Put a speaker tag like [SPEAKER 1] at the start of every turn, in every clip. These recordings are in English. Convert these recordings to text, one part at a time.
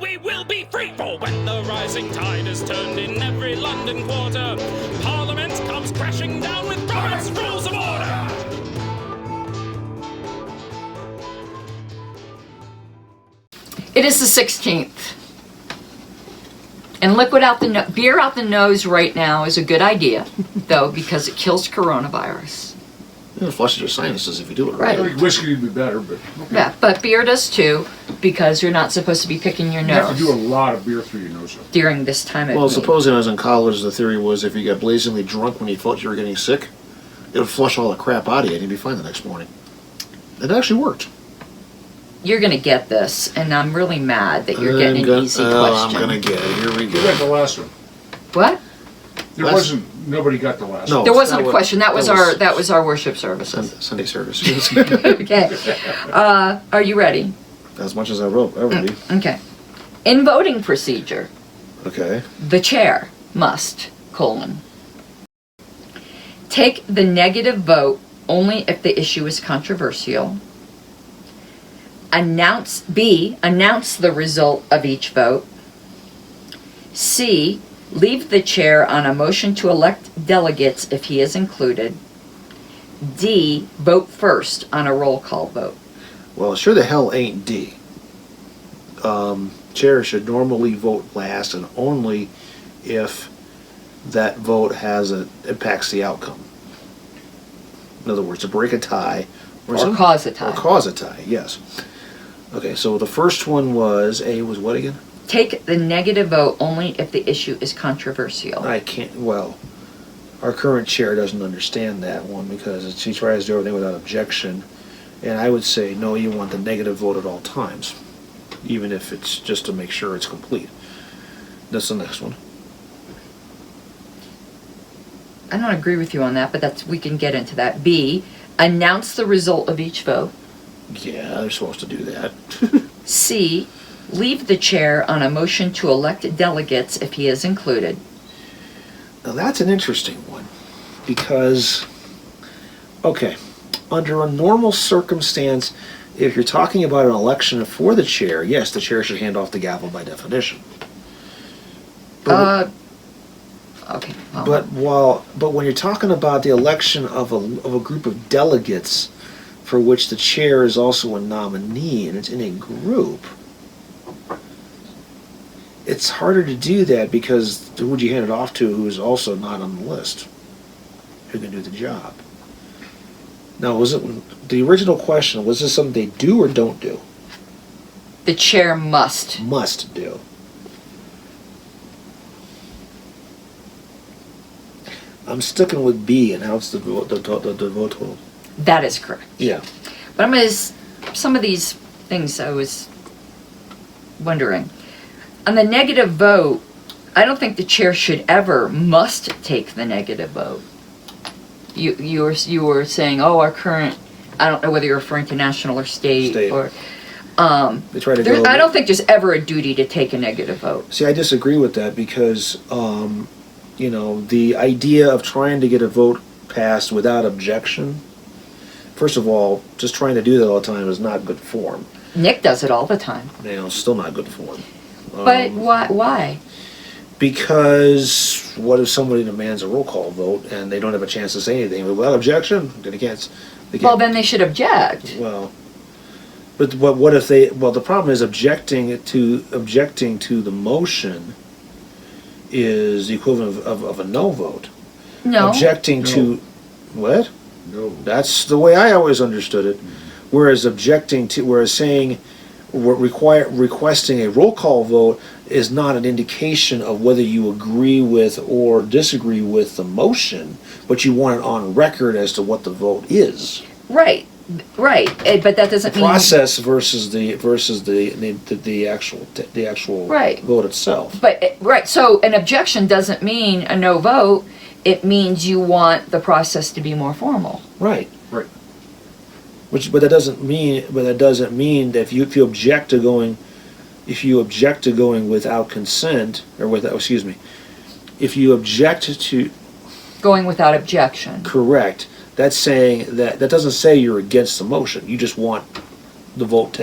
[SPEAKER 1] we will be free. For when the rising tide is turned in every London quarter, Parliament comes crashing down with Robert's Rules of Order.
[SPEAKER 2] It is the 16th. And liquid out the beer out the nose right now is a good idea, though, because it kills coronavirus.
[SPEAKER 3] It flushes your sinuses if you do it right.
[SPEAKER 4] I think whiskey would be better, but okay.
[SPEAKER 2] Yeah, but beer does too, because you're not supposed to be picking your
[SPEAKER 4] You have to do a
[SPEAKER 2] nose
[SPEAKER 4] lot of beer through your nose. Though.
[SPEAKER 2] during this time of
[SPEAKER 3] Well,
[SPEAKER 2] need.
[SPEAKER 3] supposing I was in college, the theory was if you got blazingly drunk when you felt you were getting sick, it would flush all the crap out of you and you'd be fine the next morning. It actually worked.
[SPEAKER 2] You're going to get this, and I'm really mad that you're getting an easy question.
[SPEAKER 3] I'm going to get it. Here we
[SPEAKER 4] You got the
[SPEAKER 3] go.
[SPEAKER 4] last one.
[SPEAKER 2] What?
[SPEAKER 4] Nobody got the last
[SPEAKER 3] No.
[SPEAKER 4] one.
[SPEAKER 2] There wasn't
[SPEAKER 3] That
[SPEAKER 2] a
[SPEAKER 3] was-
[SPEAKER 2] question. That was our worship services.
[SPEAKER 3] Sunday service.
[SPEAKER 2] Okay. Are you ready?
[SPEAKER 3] As much as I wrote, ever be.
[SPEAKER 2] Okay. In voting procedure,
[SPEAKER 3] Okay.
[SPEAKER 2] the chair must, take the negative vote only if the issue is controversial. Announce the result of each vote. C, leave the chair on a motion to elect delegates if he is included. D, vote first on a roll call vote.
[SPEAKER 3] Well, sure the hell ain't D. Chair should normally vote last and only if that vote impacts the outcome. In other words, to break a tie.
[SPEAKER 2] Or cause a tie.
[SPEAKER 3] Or cause a tie, yes. Okay, so the first one was, A was what again?
[SPEAKER 2] Take the negative vote only if the issue is controversial.
[SPEAKER 3] Our current chair doesn't understand that one because she tries to do everything without objection. And I would say, no, you want the negative vote at all times, even if it's just to make sure it's complete. That's the next one.
[SPEAKER 2] I don't agree with you on that, but we can get into that. B, announce the result of each vote.
[SPEAKER 3] Yeah, they're supposed to do that.
[SPEAKER 2] C, leave the chair on a motion to elect delegates if he is included.
[SPEAKER 3] Now that's an interesting one because, okay, under a normal circumstance, if you're talking about an election for the chair, yes, the chair should hand off the gavel by definition.
[SPEAKER 2] Okay. Well,
[SPEAKER 3] But when you're talking about the election of a group of delegates for which the chair is also a nominee and it's in a group, it's harder to do that because who would you hand it off to who's also not on the list, who can do the job? Now, was it the original question, was this something they do or don't do?
[SPEAKER 2] the chair must.
[SPEAKER 3] Must do. I'm sticking with B, and how's the vote total?
[SPEAKER 2] That is correct.
[SPEAKER 3] Yeah.
[SPEAKER 2] But some of these things I was wondering. On the negative vote, I don't think the chair should must take the negative vote. You were saying, our current, I don't know whether you're referring to national or state. Or
[SPEAKER 3] They try to go.
[SPEAKER 2] I don't think there's ever a duty to take a negative vote.
[SPEAKER 3] See, I disagree with that because the idea of trying to get a vote passed without objection, first of all, just trying to do that all the time is not good form.
[SPEAKER 2] Nick does it all the time.
[SPEAKER 3] Still not good form.
[SPEAKER 2] But why?
[SPEAKER 3] Because what if somebody demands a roll call vote and they don't have a chance to say anything without objection? They can't.
[SPEAKER 2] Well, then they should object.
[SPEAKER 3] Well, but what if they? Well, the problem is objecting to the motion is the equivalent of a no vote.
[SPEAKER 2] No.
[SPEAKER 3] Objecting to what?
[SPEAKER 4] No.
[SPEAKER 3] That's the way I always understood it. Whereas saying requesting a roll call vote is not an indication of whether you agree with or disagree with the motion, but you want it on record as to what the vote is.
[SPEAKER 2] Right. But that doesn't mean
[SPEAKER 3] Process versus the actual
[SPEAKER 2] Right.
[SPEAKER 3] vote itself.
[SPEAKER 2] But so an objection doesn't mean a no vote. It means you want the process to be more formal.
[SPEAKER 3] Right.
[SPEAKER 4] Right.
[SPEAKER 3] But that doesn't mean that if you object to going without consent if you object to
[SPEAKER 2] Going without objection.
[SPEAKER 3] correct, that's saying that doesn't say you're against the motion. You just want the vote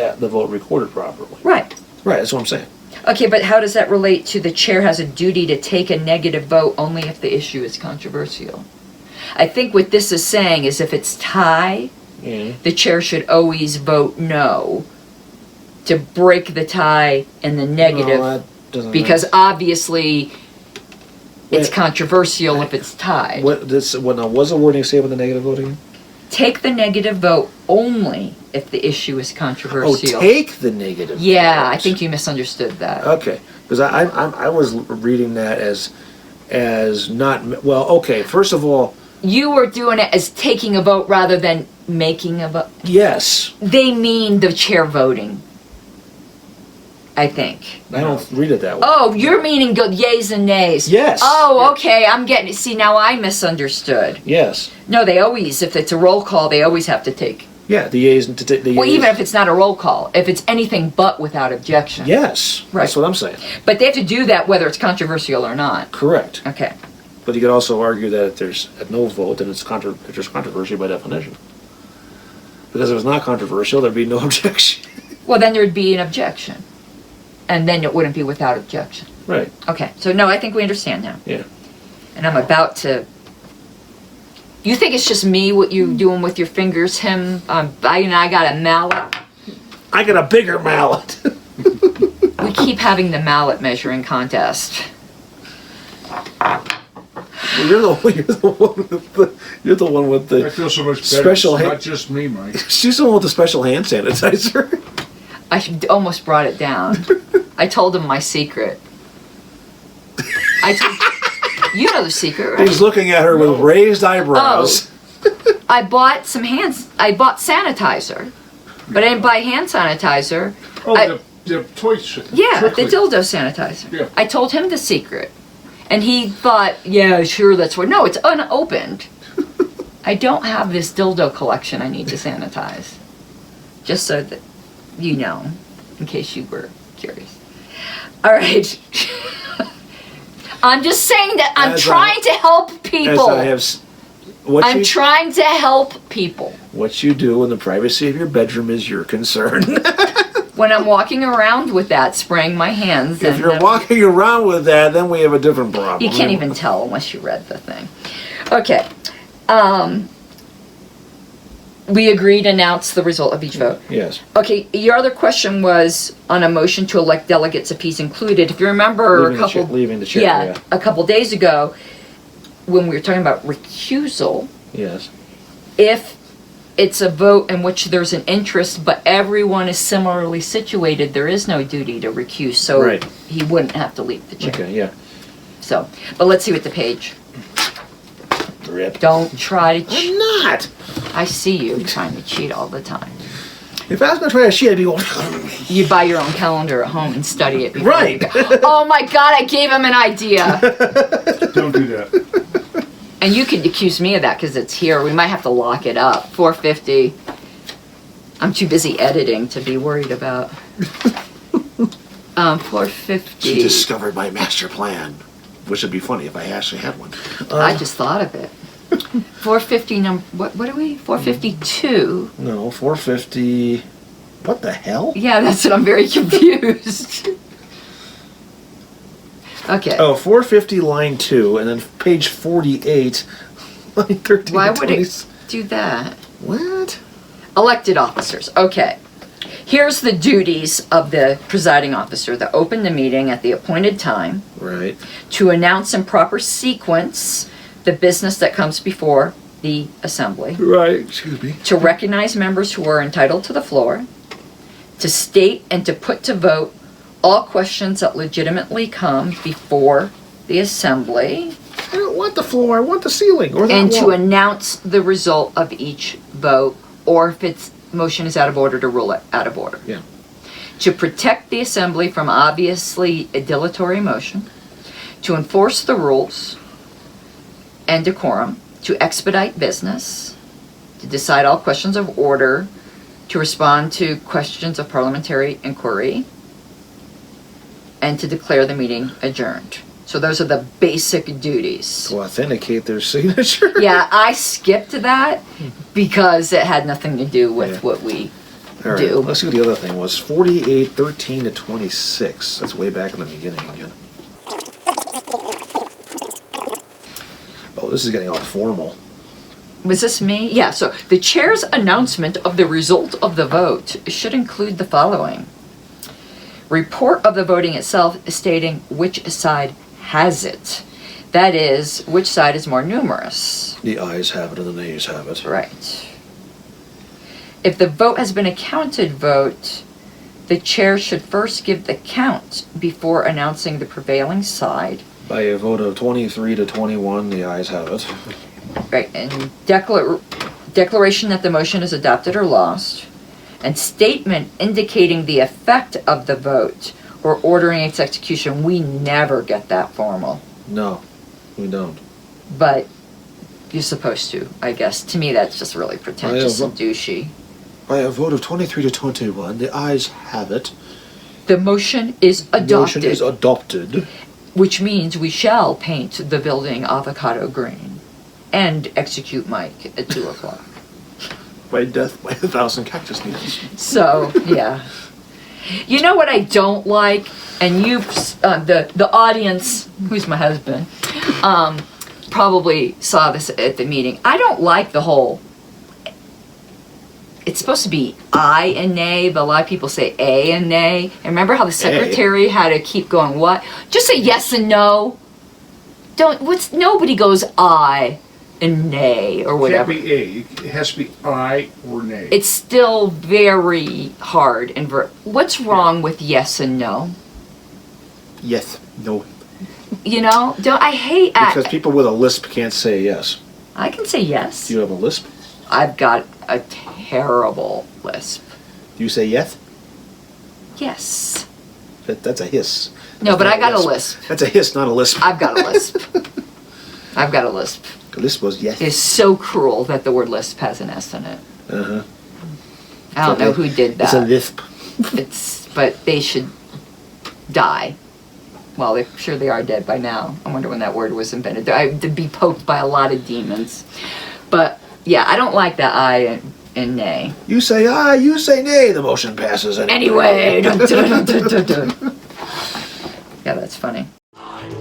[SPEAKER 3] recorded properly.
[SPEAKER 2] Right.
[SPEAKER 3] Right. That's what I'm saying.
[SPEAKER 2] Okay, but how does that relate to the chair has a duty to take a negative vote only if the issue is controversial? I think what this is saying is if it's tie, the chair should always vote no to break the tie in the negative,
[SPEAKER 3] No, that doesn't
[SPEAKER 2] because
[SPEAKER 3] make-
[SPEAKER 2] obviously it's
[SPEAKER 3] Wait.
[SPEAKER 2] controversial if it's tied.
[SPEAKER 3] What now? What's the wording say about the negative vote again?
[SPEAKER 2] Take the negative vote only if the issue is
[SPEAKER 3] Oh,
[SPEAKER 2] controversial.
[SPEAKER 3] take the negative.
[SPEAKER 2] Yeah,
[SPEAKER 3] vote.
[SPEAKER 2] I think you misunderstood that.
[SPEAKER 3] Okay, because I was reading that as not well. Okay, first of all,
[SPEAKER 2] You were doing it as taking a vote rather than making a vote.
[SPEAKER 3] yes,
[SPEAKER 2] They mean the chair voting, I think.
[SPEAKER 3] I don't read it that way.
[SPEAKER 2] Oh, you're meaning go yays and nays.
[SPEAKER 3] Yes.
[SPEAKER 2] Oh, okay, I'm getting, see, now I misunderstood.
[SPEAKER 3] Yes.
[SPEAKER 2] No, they always, if it's a roll call, they always have to take.
[SPEAKER 3] Yeah, the yeas and the
[SPEAKER 2] Well,
[SPEAKER 3] yeas.
[SPEAKER 2] even if it's not a roll call, if it's anything but without objection.
[SPEAKER 3] Yes,
[SPEAKER 2] Right.
[SPEAKER 3] that's what I'm saying.
[SPEAKER 2] But they have to do that whether it's controversial or not.
[SPEAKER 3] Correct.
[SPEAKER 2] Okay.
[SPEAKER 3] But you could also argue that if there's a no vote, then if there's controversy by definition. Because if it's not controversial, there'd be no objection.
[SPEAKER 2] Well, then there'd be an objection. And then it wouldn't be without objection.
[SPEAKER 3] Right.
[SPEAKER 2] Okay, so no, I think we understand now.
[SPEAKER 3] Yeah.
[SPEAKER 2] And I'm about to. You think it's just me what you doing with your fingers? Him? I got a mallet.
[SPEAKER 3] I got a bigger mallet.
[SPEAKER 2] We keep having the mallet measuring contest.
[SPEAKER 3] You're the one with
[SPEAKER 4] I
[SPEAKER 3] the.
[SPEAKER 4] feel so much better.
[SPEAKER 3] Special
[SPEAKER 4] It's
[SPEAKER 3] hand-
[SPEAKER 4] not just me, Mike.
[SPEAKER 3] She's the one with the special hand sanitizer.
[SPEAKER 2] I almost brought it down. I told him my secret. You know the secret, right?
[SPEAKER 3] He's looking at her with raised eyebrows.
[SPEAKER 2] I bought some I bought sanitizer, but I didn't buy hand sanitizer.
[SPEAKER 4] Oh,
[SPEAKER 2] I-
[SPEAKER 4] the toy shit.
[SPEAKER 2] Yeah, the
[SPEAKER 4] Prickly.
[SPEAKER 2] dildo sanitizer.
[SPEAKER 4] Yeah.
[SPEAKER 2] I told him the secret. And he thought, yeah, sure, that's what. No, it's unopened. I don't have this dildo collection I need to sanitize. Just so that you know, in case you were curious. All right. I'm just saying that I'm
[SPEAKER 3] As
[SPEAKER 2] trying to help people.
[SPEAKER 3] As I have.
[SPEAKER 2] I'm trying to help people.
[SPEAKER 3] What you do in the privacy of your bedroom is your concern.
[SPEAKER 2] When I'm walking around with that, spraying my hands.
[SPEAKER 3] If you're walking around with that, then we have a different problem.
[SPEAKER 2] You can't even tell unless you read the thing. Okay. We agreed to announce the result of each vote.
[SPEAKER 3] Yes.
[SPEAKER 2] Okay, your other question was on a motion to elect delegates if he's included. If you remember
[SPEAKER 3] Leaving the chair. Yeah.
[SPEAKER 2] a couple days ago, when we were talking about recusal,
[SPEAKER 3] Yes.
[SPEAKER 2] if it's a vote in which there's an interest but everyone is similarly situated, there is no duty to recuse, so
[SPEAKER 3] Right.
[SPEAKER 2] he wouldn't have to leave the chair.
[SPEAKER 3] Okay. Yeah.
[SPEAKER 2] So, but let's see what the page.
[SPEAKER 3] Rip.
[SPEAKER 2] Don't try to
[SPEAKER 3] I'm not.
[SPEAKER 2] I see you trying to cheat all the time.
[SPEAKER 3] If I was going to try to cheat, I'd be going.
[SPEAKER 2] You buy your own calendar at home and study it before
[SPEAKER 3] Right.
[SPEAKER 2] you go. Oh my God, I gave him an idea.
[SPEAKER 4] Don't do that.
[SPEAKER 2] And you could accuse me of that because it's here. We might have to lock it up. 450. I'm too busy editing to be worried about. 450.
[SPEAKER 3] She discovered my master plan, which would be funny if I actually had one.
[SPEAKER 2] I just thought of it. 450 what are we? 452.
[SPEAKER 3] No, 450. What the hell?
[SPEAKER 2] Yeah, that's what I'm very confused. Okay.
[SPEAKER 3] Oh, 450 line 2, and then page 48, line 13.
[SPEAKER 2] Why would it do that?
[SPEAKER 3] What?
[SPEAKER 2] Elected officers. Okay. Here's the duties of the presiding officer: to open the meeting at the appointed time,
[SPEAKER 3] Right.
[SPEAKER 2] to announce in proper sequence the business that comes before the assembly,
[SPEAKER 3] Right. Excuse me.
[SPEAKER 2] to recognize members who are entitled to the floor, to state and to put to vote all questions that legitimately come before the assembly,
[SPEAKER 3] I don't want the floor. I want the ceiling or that
[SPEAKER 2] and to
[SPEAKER 3] wall.
[SPEAKER 2] announce the result of each vote, or if its motion is out of order, to rule it out of order.
[SPEAKER 3] Yeah.
[SPEAKER 2] To protect the assembly from obviously a dilatory motion, to enforce the rules and decorum, to expedite business, to decide all questions of order, to respond to questions of parliamentary inquiry, and to declare the meeting adjourned. So those are the basic duties.
[SPEAKER 3] To authenticate their signature.
[SPEAKER 2] Yeah, I skipped that because it had nothing to do with
[SPEAKER 3] Yeah.
[SPEAKER 2] what we
[SPEAKER 3] All right,
[SPEAKER 2] do.
[SPEAKER 3] let's see what the other thing was. 4813 to 26. That's way back in the beginning again. Oh, this is getting all formal.
[SPEAKER 2] Was this me? Yeah, so the chair's announcement of the result of the vote should include the following. Report of the voting itself stating which side has it. That is, which side is more numerous.
[SPEAKER 3] The ayes have it and the nays have it.
[SPEAKER 2] Right. If the vote has been a counted vote, the chair should first give the count before announcing the prevailing side.
[SPEAKER 3] By a vote of 23 to 21, the ayes have it.
[SPEAKER 2] Right, and declaration that the motion is adopted or lost, and statement indicating the effect of the vote or ordering its execution. We never get that formal,
[SPEAKER 3] No, we don't.
[SPEAKER 2] but you're supposed to, I guess. To me, that's just really pretentious and douchey.
[SPEAKER 3] By a vote of 23 to 21, the ayes have it.
[SPEAKER 2] The motion is adopted.
[SPEAKER 3] The motion is adopted.
[SPEAKER 2] Which means we shall paint the building avocado green and execute Mike at 2 o'clock.
[SPEAKER 3] By death by 1,000 cactus needles.
[SPEAKER 2] So, yeah. You know what I don't like? And you, the audience, who's my husband, probably saw this at the meeting. I don't like the whole, it's supposed to be aye and nay, but a lot of people say a and nay. And remember how the secretary had to keep going, what? Just say yes and no. Nobody goes aye and nay or whatever.
[SPEAKER 4] It can't be A. It has to be I or nay.
[SPEAKER 2] It's still very hard. And what's wrong with yes and no?
[SPEAKER 3] Yes, no.
[SPEAKER 2] You know, I hate
[SPEAKER 3] Because people with a lisp can't say yes.
[SPEAKER 2] I can say yes.
[SPEAKER 3] Do you have a lisp?
[SPEAKER 2] I've got a terrible lisp.
[SPEAKER 3] Do you say yes?
[SPEAKER 2] Yes.
[SPEAKER 3] That's a hiss.
[SPEAKER 2] No,
[SPEAKER 3] That's
[SPEAKER 2] but
[SPEAKER 3] not
[SPEAKER 2] I got a lisp.
[SPEAKER 3] That's a hiss, not a lisp.
[SPEAKER 2] I've got a lisp. I've got a lisp.
[SPEAKER 3] A lisp was yes.
[SPEAKER 2] It's so cruel that the word lisp has an S in it.
[SPEAKER 3] Uh-huh.
[SPEAKER 2] I don't know who did that.
[SPEAKER 3] It's a lisp.
[SPEAKER 2] But they should die. Well, they're sure they are dead by now. I wonder when that word was invented. They'd be poked by a lot of demons. But yeah, I don't like that I and nay.
[SPEAKER 3] You say aye, you say nay, the motion passes
[SPEAKER 2] Anyway. Dun, dun, dun, dun, dun. Yeah, that's funny.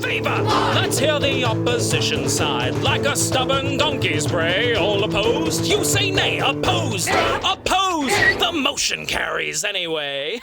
[SPEAKER 1] Viva! Let's hear the opposition side. Like a stubborn donkey's bray. All opposed? You say nay. Opposed! Opposed! The motion carries anyway.